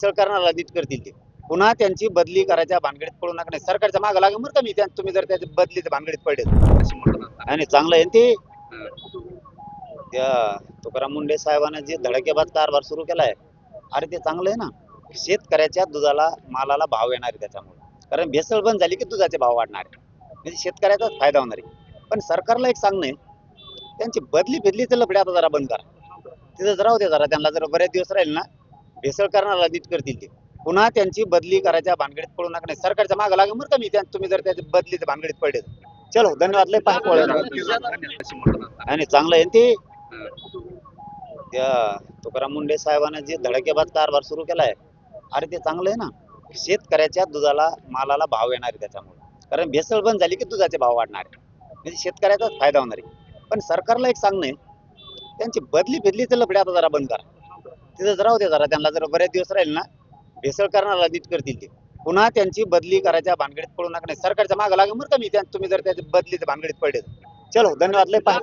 करणारा नीट करतील ते पुन्हा त्यांची बदली करायच्या भानगडीत पडू नका नाही सरकारच्या मागे लागेल बरं का मी तुम्ही जर त्याच्या बदलीच्या भानगडीत पडले आणि चांगलं आहे ते त्या तुकाराम मुंडे साहेबांना जे धडकेबाज कारभार सुरू केलाय अरे ते चांगलं आहे ना शेतकऱ्याच्या दुधाला मालाला भाव येणार आहे त्याच्यामुळे कारण भेसळ बंद झाली की दुधाचे भाव वाढणार आहे म्हणजे शेतकऱ्याचाच फायदा होणार आहे पण सरकारला एक सांगणं आहे त्यांची बदलीचं लफडे आता जरा बंद करा तिथं राहू दे जरा त्यांना जर बरेच दिवस राहील ना भेसळ करणारा नीट करतील ते पुन्हा त्यांची बदली करायच्या भानगडीत पडू नका नाही सरकारच्या मागे लागेल बरं का मी तुम्ही जर त्याच्या बदलीच्या भानगडीत पडले चलो धन्यवाद लय पाय आणि चांगलं आहे ते त्या तुकाराम मुंडे साहेबांना जे धडकेबाज कारभार सुरू केलाय अरे ते चांगलं आहे ना शेतकऱ्याच्या दुधाला मालाला भाव येणार आहे त्याच्यामुळे कारण भेसळ बंद झाली की दुधाचे भाव वाढणार आहे म्हणजे शेतकऱ्याचाच फायदा होणार आहे पण सरकारला एक सांगणं आहे त्यांची बदलीचं लफडे आता जरा बंद करा तिथं राहू दे जरा त्यांना जर बरेच दिवस राहील ना भेसळ करणारा नीट करतील ते पुन्हा त्यांची बदली करायच्या भानगडीत पडू नका नाही सरकारच्या मागे लागेल बरं का मी तुम्ही जर त्याच्या बदलीच्या भानगडीत पडले चलो धन्यवाद लय पाय